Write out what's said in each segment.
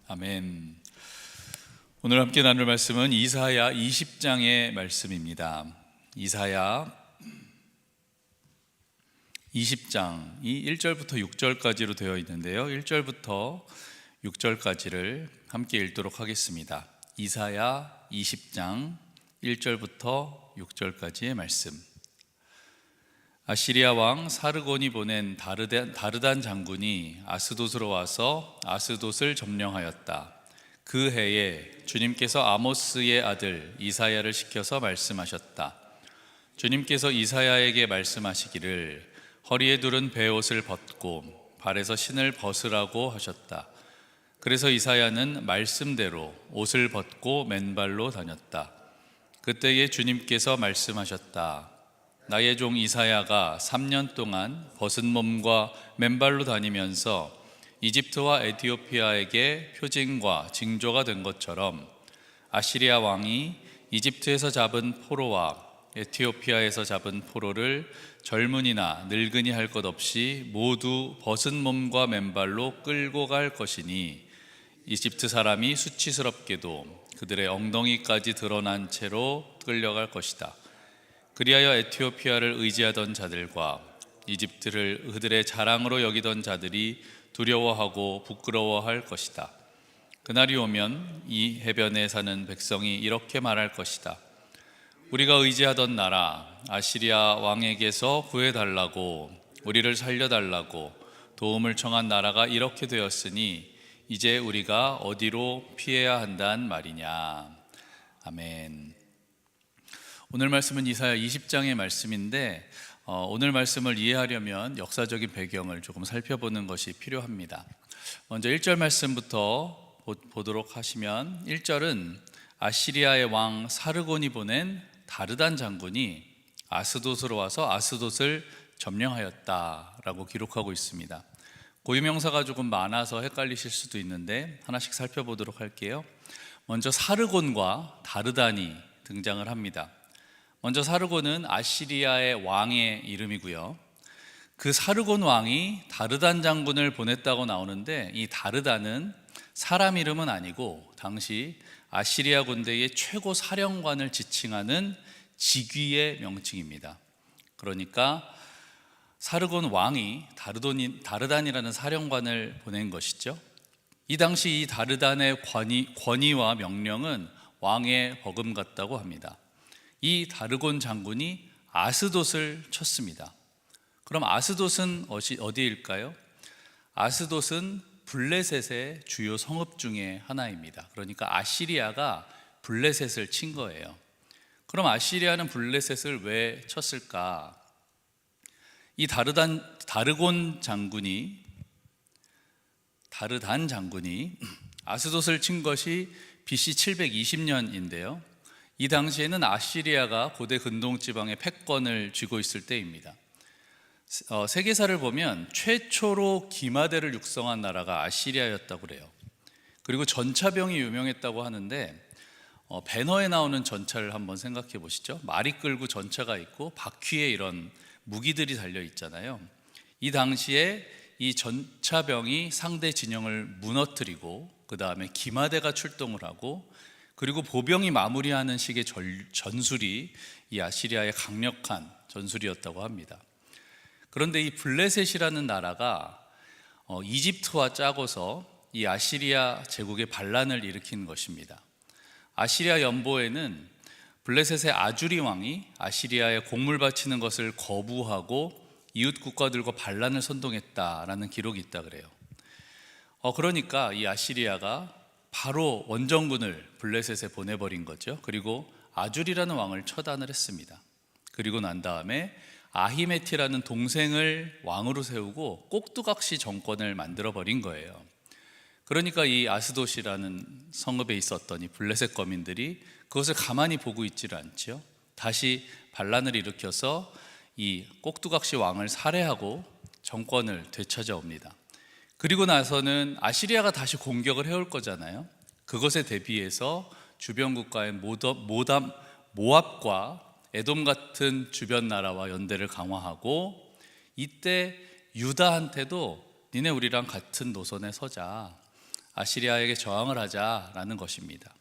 아멘. 오늘 함께 나눌 말씀은 이사야 20장의 말씀입니다. 이사야 20장이 1절부터 6절까지로 되어 있는데요, 1절부터 6절까지를 함께 읽도록 하겠습니다. 이사야 20장 1절부터 6절까지의 말씀. 아시리아 왕 사르곤이 보낸 다르단 장군이 아스돗으로 와서 아스돗을 점령하였다. 그 해에 주님께서 아모스의 아들 이사야를 시켜서 말씀하셨다. 주님께서 이사야에게 말씀하시기를 허리에 두른 베옷을 벗고 발에서 신을 벗으라고 하셨다. 그래서 이사야는 말씀대로 옷을 벗고 맨발로 다녔다. 그때에 주님께서 말씀하셨다. 나의 종 이사야가 3년 동안 벗은 몸과 맨발로 다니면서 이집트와 에티오피아에게 표징과 징조가 된 것처럼 아시리아 왕이 이집트에서 잡은 포로와 에티오피아에서 잡은 포로를 젊은이나 늙은이 할 것 없이 모두 벗은 몸과 맨발로 끌고 갈 것이니 이집트 사람이 수치스럽게도 그들의 엉덩이까지 드러난 채로 끌려갈 것이다. 그리하여 에티오피아를 의지하던 자들과 이집트를 그들의 자랑으로 여기던 자들이 두려워하고 부끄러워할 것이다. 그날이 오면 이 해변에 사는 백성이 이렇게 말할 것이다. 우리가 의지하던 나라 아시리아 왕에게서 구해달라고, 우리를 살려달라고 도움을 청한 나라가 이렇게 되었으니 이제 우리가 어디로 피해야 한단 말이냐. 아멘. 오늘 말씀은 이사야 20장의 말씀인데 오늘 말씀을 이해하려면 역사적인 배경을 조금 살펴보는 것이 필요합니다. 먼저 1절 말씀부터 보도록 하시면, 1절은 아시리아의 왕 사르곤이 보낸 다르단 장군이 아스돗으로 와서 아스돗을 점령하였다라고 기록하고 있습니다. 고유명사가 조금 많아서 헷갈리실 수도 있는데 하나씩 살펴보도록 할게요. 먼저 사르곤과 다르단이 등장을 합니다. 먼저 사르곤은 아시리아의 왕의 이름이고요, 그 사르곤 왕이 다르단 장군을 보냈다고 나오는데 이 다르단은 사람 이름은 아니고 당시 아시리아 군대의 최고 사령관을 지칭하는 직위의 명칭입니다. 그러니까 사르곤 왕이 다르단이라는 사령관을 보낸 것이죠. 이 당시 이 다르단의 권위와 명령은 왕의 버금 같다고 합니다. 이 다르곤 장군이 아스돗을 쳤습니다. 그럼 아스돗은 어디일까요? 아스돗은 블레셋의 주요 성읍 중에 하나입니다. 그러니까 아시리아가 블레셋을 친 거예요. 그럼 아시리아는 블레셋을 왜 쳤을까? 이 다르단 장군이 아스돗을 친 것이 BC 720년인데요 이 당시에는 아시리아가 고대 근동 지방의 패권을 쥐고 있을 때입니다. 세계사를 보면 최초로 기마대를 육성한 나라가 아시리아였다고 그래요. 그리고 전차병이 유명했다고 하는데 배너에 나오는 전차를 한번 생각해 보시죠. 말이 끌고 전차가 있고 바퀴에 이런 무기들이 달려 있잖아요. 이 당시에 이 전차병이 상대 진영을 무너뜨리고 그 다음에 기마대가 출동을 하고, 그리고 보병이 마무리하는 식의 전술이 이 아시리아의 강력한 전술이었다고 합니다. 그런데 이 블레셋이라는 나라가 이집트와 짜고서 이 아시리아 제국의 반란을 일으킨 것입니다. 아시리아 연보에는 블레셋의 아주리 왕이 아시리아에 곡물 바치는 것을 거부하고 이웃 국가들과 반란을 선동했다라는 기록이 있다 그래요. 그러니까 이 아시리아가 바로 원정군을 블레셋에 보내버린 거죠. 그리고 아주리라는 왕을 처단을 했습니다. 그리고 난 다음에 아히메티라는 동생을 왕으로 세우고 꼭두각시 정권을 만들어버린 거예요. 그러니까 이 아스돗이라는 성읍에 있었던 이 블레셋 거민들이 그것을 가만히 보고 있지를 않죠. 다시 반란을 일으켜서 이 꼭두각시 왕을 살해하고 정권을 되찾아옵니다. 그리고 나서는 아시리아가 다시 공격을 해올 거잖아요. 그것에 대비해서 주변 국가의 모압과 에돔 같은 주변 나라와 연대를 강화하고, 이때 유다한테도 니네 우리랑 같은 노선에 서자, 아시리아에게 저항을 하자라는 것입니다.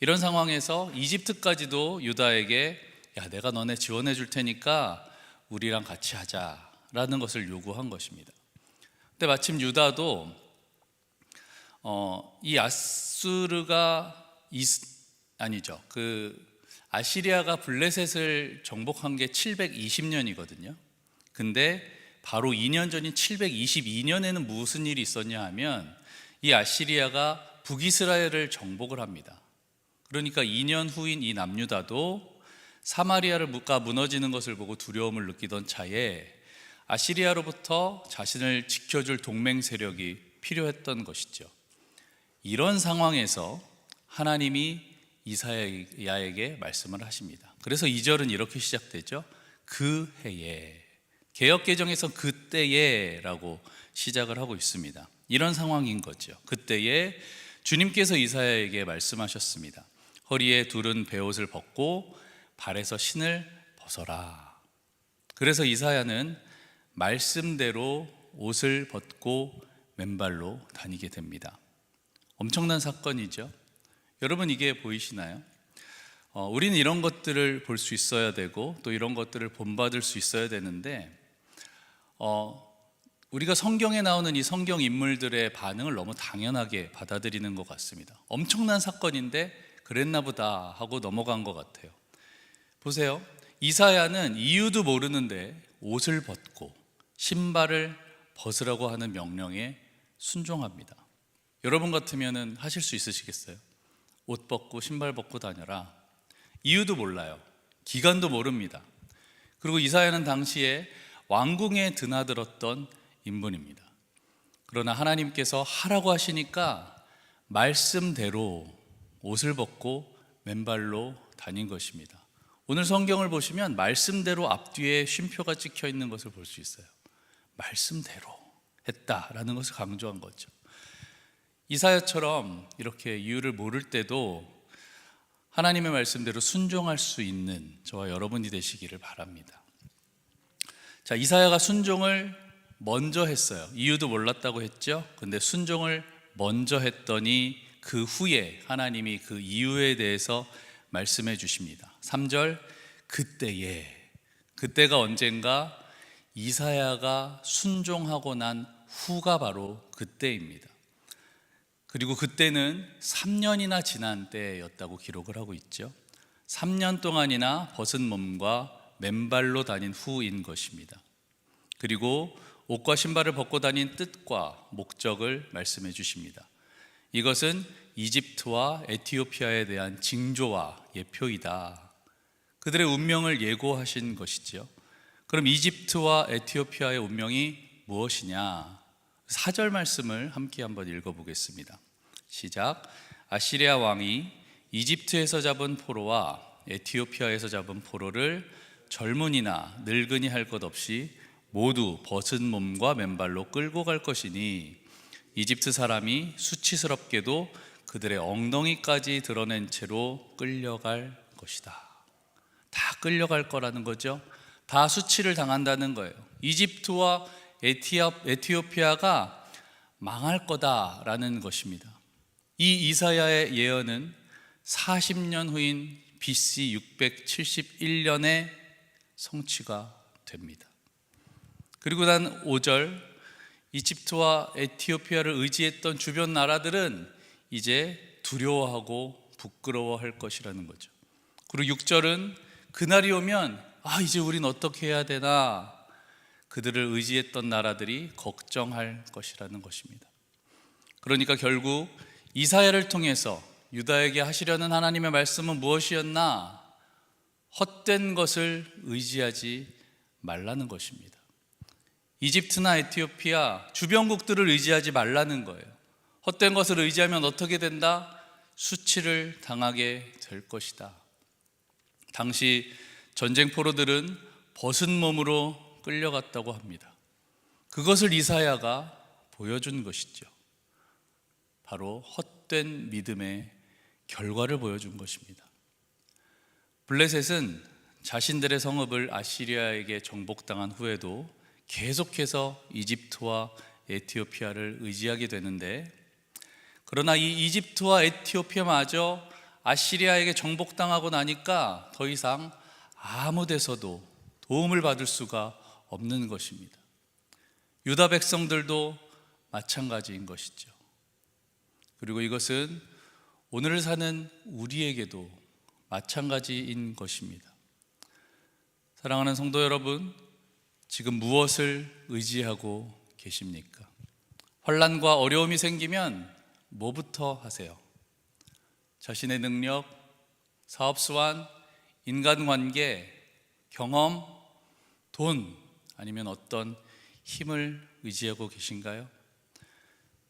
이런 상황에서 이집트까지도 유다에게 야, 내가 너네 지원해 줄 테니까 우리랑 같이 하자라는 것을 요구한 것입니다. 근데 마침 유다도 이 아시리아가 블레셋을 정복한 게 720년이거든요. 근데 바로 2년 전인 722년에는 무슨 일이 있었냐 하면 이 아시리아가 북이스라엘을 정복을 합니다. 그러니까 2년 후인 이 남유다도 사마리아가 무너지는 것을 보고 두려움을 느끼던 차에 아시리아로부터 자신을 지켜줄 동맹 세력이 필요했던 것이죠. 이런 상황에서 하나님이 이사야에게 말씀을 하십니다. 그래서 2절은 이렇게 시작되죠. 그 해에, 개역개정에서 그때에 라고 시작을 하고 있습니다. 이런 상황인 거죠. 그때에 주님께서 이사야에게 말씀하셨습니다. 허리에 두른 베옷을 벗고 발에서 신을 벗어라. 그래서 이사야는 말씀대로 옷을 벗고 맨발로 다니게 됩니다. 엄청난 사건이죠. 여러분, 이게 보이시나요? 우리는 이런 것들을 볼 수 있어야 되고 또 이런 것들을 본받을 수 있어야 되는데 우리가 성경에 나오는 이 성경 인물들의 반응을 너무 당연하게 받아들이는 것 같습니다. 엄청난 사건인데 그랬나 보다 하고 넘어간 것 같아요. 보세요. 이사야는 이유도 모르는데 옷을 벗고 신발을 벗으라고 하는 명령에 순종합니다. 여러분 같으면 하실 수 있으시겠어요? 옷 벗고 신발 벗고 다녀라. 이유도 몰라요. 기간도 모릅니다. 그리고 이사야는 당시에 왕궁에 드나들었던 인물입니다. 그러나 하나님께서 하라고 하시니까 말씀대로 옷을 벗고 맨발로 다닌 것입니다. 오늘 성경을 보시면 말씀대로 앞뒤에 쉼표가 찍혀 있는 것을 볼 수 있어요. 말씀대로 했다라는 것을 강조한 거죠. 이사야처럼 이렇게 이유를 모를 때도 하나님의 말씀대로 순종할 수 있는 저와 여러분이 되시기를 바랍니다. 자, 이사야가 순종을 먼저 했어요. 이유도 몰랐다고 했죠. 근데 순종을 먼저 했더니 그 후에 하나님이 그 이유에 대해서 말씀해 주십니다. 3절, 그때가 언젠가 이사야가 순종하고 난 후가 바로 그때입니다. 그리고 그때는 3년이나 지난 때였다고 기록을 하고 있죠. 3년 동안이나 벗은 몸과 맨발로 다닌 후인 것입니다. 그리고 옷과 신발을 벗고 다닌 뜻과 목적을 말씀해 주십니다. 이것은 이집트와 에티오피아에 대한 징조와 예표이다. 그들의 운명을 예고하신 것이지요. 그럼 이집트와 에티오피아의 운명이 무엇이냐? 4절 말씀을 함께 한번 읽어보겠습니다. 시작. 아시리아 왕이 이집트에서 잡은 포로와 에티오피아에서 잡은 포로를 젊은이나 늙은이 할 것 없이 모두 벗은 몸과 맨발로 끌고 갈 것이니 이집트 사람이 수치스럽게도 그들의 엉덩이까지 드러낸 채로 끌려갈 것이다. 다 끌려갈 거라는 거죠. 다 수치를 당한다는 거예요. 이집트와 에티오피아가 망할 거다라는 것입니다. 이 이사야의 예언은 40년 후인 BC 671년에 성취가 됩니다. 그리고 난 5절, 이집트와 에티오피아를 의지했던 주변 나라들은 이제 두려워하고 부끄러워할 것이라는 거죠. 그리고 6절은 그날이 오면 이제 우린 어떻게 해야 되나, 그들을 의지했던 나라들이 걱정할 것이라는 것입니다. 그러니까 결국 이사야를 통해서 유다에게 하시려는 하나님의 말씀은 무엇이었나? 헛된 것을 의지하지 말라는 것입니다. 이집트나 에티오피아 주변국들을 의지하지 말라는 거예요. 헛된 것을 의지하면 어떻게 된다? 수치를 당하게 될 것이다. 당시 전쟁 포로들은 벗은 몸으로 끌려갔다고 합니다. 그것을 이사야가 보여준 것이죠. 바로 헛된 믿음의 결과를 보여준 것입니다. 블레셋은 자신들의 성읍을 아시리아에게 정복당한 후에도 계속해서 이집트와 에티오피아를 의지하게 되는데, 그러나 이 이집트와 에티오피아마저 아시리아에게 정복당하고 나니까 더 이상 아무 데서도 도움을 받을 수가 없는 것입니다. 유다 백성들도 마찬가지인 것이죠. 그리고 이것은 오늘 사는 우리에게도 마찬가지인 것입니다. 사랑하는 성도 여러분, 지금 무엇을 의지하고 계십니까? 환난과 어려움이 생기면 뭐부터 하세요? 자신의 능력, 사업 수완, 인간관계, 경험, 돈, 아니면 어떤 힘을 의지하고 계신가요?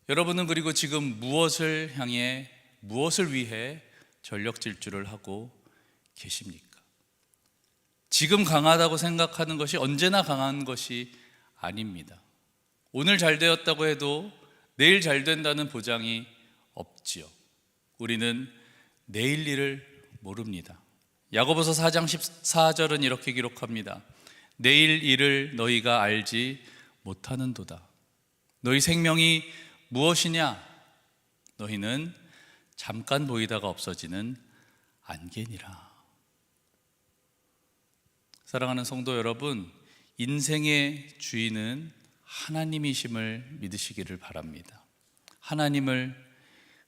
여러분은 그리고 지금 무엇을 향해, 무엇을 위해 전력 질주를 하고 계십니까? 지금 강하다고 생각하는 것이 언제나 강한 것이 아닙니다. 오늘 잘 되었다고 해도 내일 잘 된다는 보장이 없지요. 우리는 내일 일을 모릅니다. 야고보서 4장 14절은 이렇게 기록합니다. 내일 일을 너희가 알지 못하는도다. 너희 생명이 무엇이냐? 너희는 잠깐 보이다가 없어지는 안개니라. 사랑하는 성도 여러분, 인생의 주인은 하나님이심을 믿으시기를 바랍니다. 하나님을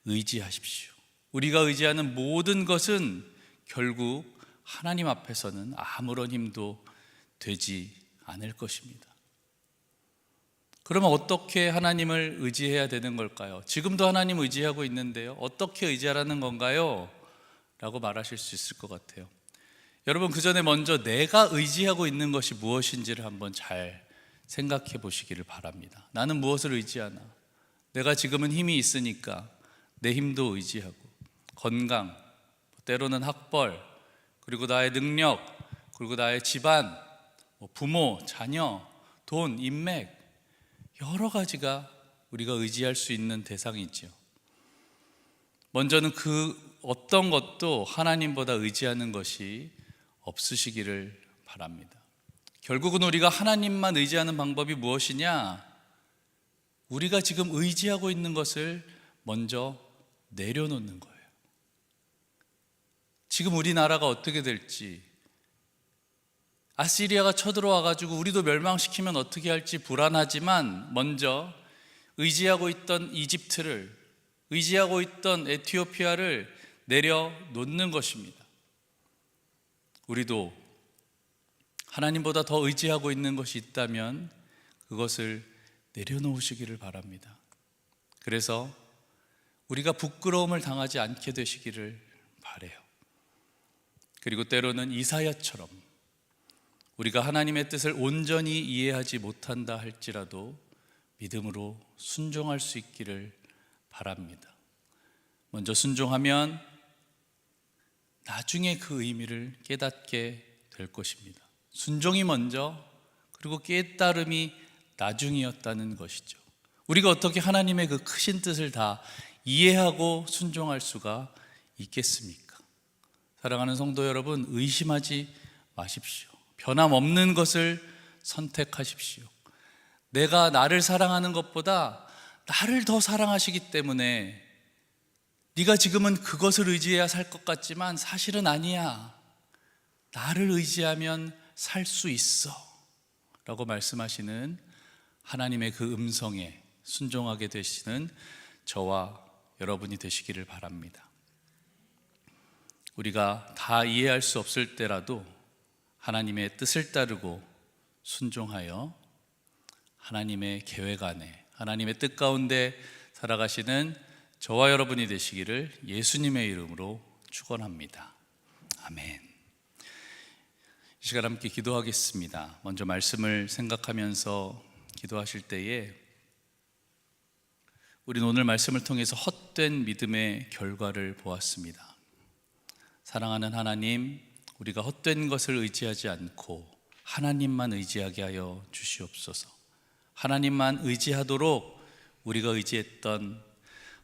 의지하십시오. 우리가 의지하는 모든 것은 결국 하나님 앞에서는 아무런 힘도 되지 않을 것입니다. 그러면 어떻게 하나님을 의지해야 되는 걸까요? 지금도 하나님 의지하고 있는데요, 어떻게 의지하라는 건가요? 라고 말하실 수 있을 것 같아요. 여러분, 그 전에 먼저 내가 의지하고 있는 것이 무엇인지를 한번 잘 생각해 보시기를 바랍니다. 나는 무엇을 의지하나? 내가 지금은 힘이 있으니까 내 힘도 의지하고, 건강, 때로는 학벌, 그리고 나의 능력, 그리고 나의 집안, 부모, 자녀, 돈, 인맥, 여러 가지가 우리가 의지할 수 있는 대상이 있죠. 먼저는 그 어떤 것도 하나님보다 의지하는 것이 없으시기를 바랍니다. 결국은 우리가 하나님만 의지하는 방법이 무엇이냐? 우리가 지금 의지하고 있는 것을 먼저 내려놓는 거예요. 지금 우리나라가 어떻게 될지, 아시리아가 쳐들어와가지고 우리도 멸망시키면 어떻게 할지 불안하지만 먼저 의지하고 있던 이집트를, 의지하고 있던 에티오피아를 내려놓는 것입니다. 우리도 하나님보다 더 의지하고 있는 것이 있다면 그것을 내려놓으시기를 바랍니다. 그래서 우리가 부끄러움을 당하지 않게 되시기를 바라요. 그리고 때로는 이사야처럼 우리가 하나님의 뜻을 온전히 이해하지 못한다 할지라도 믿음으로 순종할 수 있기를 바랍니다. 먼저 순종하면 나중에 그 의미를 깨닫게 될 것입니다. 순종이 먼저, 그리고 깨달음이 나중이었다는 것이죠. 우리가 어떻게 하나님의 그 크신 뜻을 다 이해하고 순종할 수가 있겠습니까? 사랑하는 성도 여러분, 의심하지 마십시오. 변함없는 것을 선택하십시오. 내가 나를 사랑하는 것보다 나를 더 사랑하시기 때문에 네가 지금은 그것을 의지해야 살 것 같지만 사실은 아니야. 나를 의지하면 살 수 있어 라고 말씀하시는 하나님의 그 음성에 순종하게 되시는 저와 여러분이 되시기를 바랍니다. 우리가 다 이해할 수 없을 때라도 하나님의 뜻을 따르고 순종하여 하나님의 계획 안에, 하나님의 뜻 가운데 살아가시는 저와 여러분이 되시기를 예수님의 이름으로 축원합니다. 아멘. 이 시간 함께 기도하겠습니다. 먼저 말씀을 생각하면서 기도하실 때에 우리는 오늘 말씀을 통해서 헛된 믿음의 결과를 보았습니다. 사랑하는 하나님, 우리가 헛된 것을 의지하지 않고 하나님만 의지하게 하여 주시옵소서. 하나님만 의지하도록 우리가 의지했던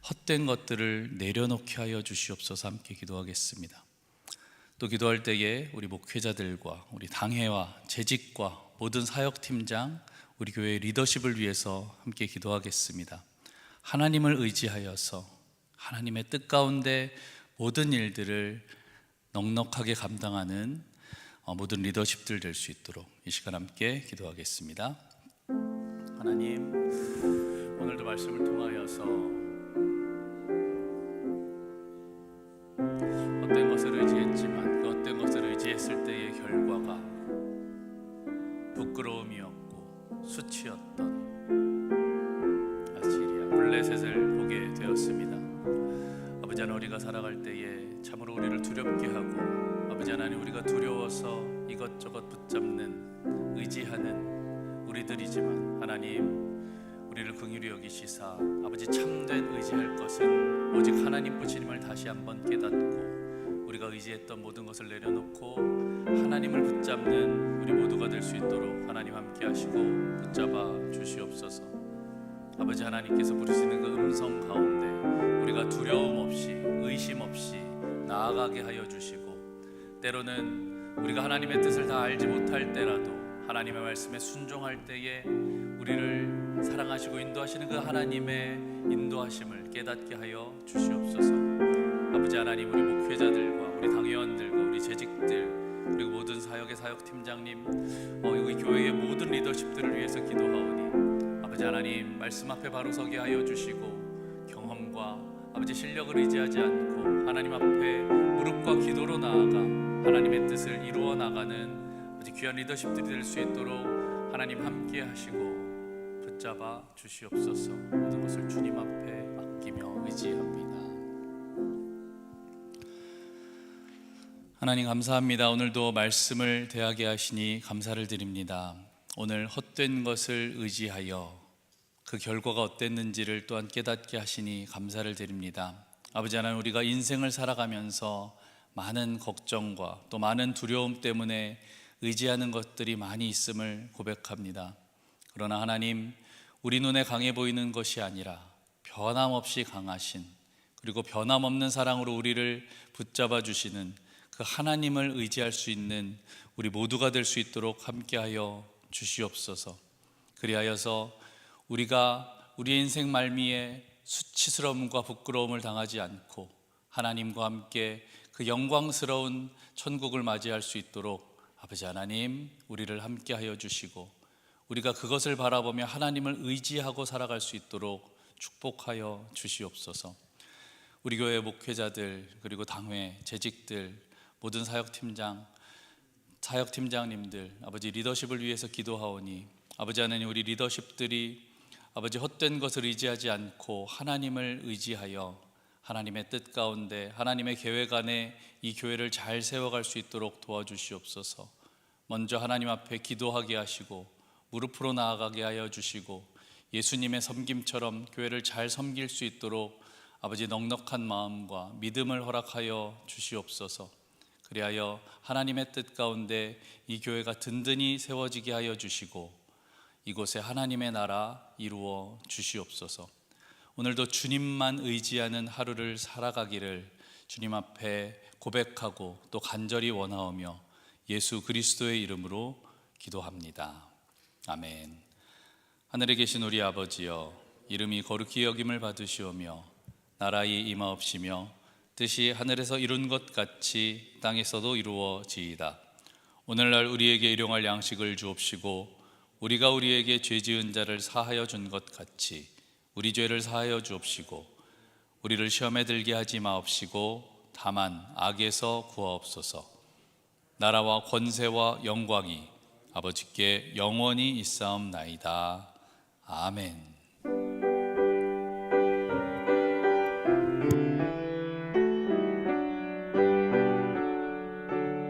헛된 것들을 내려놓게 하여 주시옵소서. 함께 기도하겠습니다. 또 기도할 때에 우리 목회자들과 우리 당회와 재직과 모든 사역팀장, 우리 교회의 리더십을 위해서 함께 기도하겠습니다. 하나님을 의지하여서 하나님의 뜻 가운데 모든 일들을 넉넉하게 감당하는 모든 리더십들 될 수 있도록 이 시간 함께 기도하겠습니다. 하나님, 오늘도 말씀을 통하여서 어떤 것을 의지했지만 그 어떤 것을 의지했을 때의 결과가 부끄러움이었고 수치였던 아시리아 블레셋을 보게 되었습니다. 아버지 하나님, 우리가 살아갈 때에 참으로 우리를 두렵게 하고, 아버지 하나님, 우리가 두려워서 이것저것 붙잡는 의지하는 우리들이지만 하나님, 우리를 긍휼히 여기시사 아버지 참된 의지할 것은 오직 하나님 부처님을 다시 한번 깨닫고 우리가 의지했던 모든 것을 내려놓고 하나님을 붙잡는 우리 모두가 될 수 있도록 하나님 함께 하시고 붙잡아 주시옵소서. 아버지 하나님께서 부르시는 그 음성 가운데 우리가 두려움 없이 의심 없이 나아가게 하여 주시고, 때로는 우리가 하나님의 뜻을 다 알지 못할 때라도 하나님의 말씀에 순종할 때에 우리를 사랑하시고 인도하시는 그 하나님의 인도하심을 깨닫게 하여 주시옵소서. 아버지 하나님, 우리 목회자들과 우리 당회원들과 우리 재직들 그리고 모든 사역의 사역팀장님, 이 교회의 모든 리더십들을 위해서 기도하오니 아버지 하나님, 말씀 앞에 바로 서게 하여 주시고 경험과 아버지 실력을 의지하지 않고 하나님 앞에 무릎과 기도로 나아가 하나님의 뜻을 이루어 나가는 아버지 귀한 리더십들이 될 수 있도록 하나님 함께 하시고 붙잡아 주시옵소서. 모든 것을 주님 앞에 맡기며 의지합니다. 하나님 감사합니다. 오늘도 말씀을 대하게 하시니 감사를 드립니다. 오늘 헛된 것을 의지하여 그 결과가 어땠는지를 또한 깨닫게 하시니 감사를 드립니다. 아버지 하나님, 우리가 인생을 살아가면서 많은 걱정과 또 많은 두려움 때문에 의지하는 것들이 많이 있음을 고백합니다. 그러나 하나님, 우리 눈에 강해 보이는 것이 아니라 변함없이 강하신, 그리고 변함없는 사랑으로 우리를 붙잡아 주시는 그 하나님을 의지할 수 있는 우리 모두가 될 수 있도록 함께하여 주시옵소서. 그리하여서 우리가 우리의 인생 말미에 수치스러움과 부끄러움을 당하지 않고 하나님과 함께 그 영광스러운 천국을 맞이할 수 있도록 아버지 하나님, 우리를 함께하여 주시고 우리가 그것을 바라보며 하나님을 의지하고 살아갈 수 있도록 축복하여 주시옵소서. 우리 교회 목회자들 그리고 당회, 재직들, 모든 사역팀장님들 아버지 리더십을 위해서 기도하오니 아버지 하나님, 우리 리더십들이 아버지 헛된 것을 의지하지 않고 하나님을 의지하여 하나님의 뜻 가운데 하나님의 계획 안에 이 교회를 잘 세워갈 수 있도록 도와주시옵소서. 먼저 하나님 앞에 기도하게 하시고 무릎으로 나아가게 하여 주시고 예수님의 섬김처럼 교회를 잘 섬길 수 있도록 아버지 넉넉한 마음과 믿음을 허락하여 주시옵소서. 그리하여 하나님의 뜻 가운데 이 교회가 든든히 세워지게 하여 주시고 이곳에 하나님의 나라 이루어 주시옵소서. 오늘도 주님만 의지하는 하루를 살아가기를 주님 앞에 고백하고 또 간절히 원하오며 예수 그리스도의 이름으로 기도합니다. 아멘. 하늘에 계신 우리 아버지여, 이름이 거룩히 여김을 받으시오며 나라의 임하옵시며 뜻이 하늘에서 이룬 것 같이 땅에서도 이루어지이다. 오늘날 우리에게 일용할 양식을 주옵시고 우리가 우리에게 죄 지은 자를 사하여 준 것 같이 우리 죄를 사하여 주옵시고 우리를 시험에 들게 하지 마옵시고 다만 악에서 구하옵소서. 나라와 권세와 영광이 아버지께 영원히 있사옵나이다. 아멘.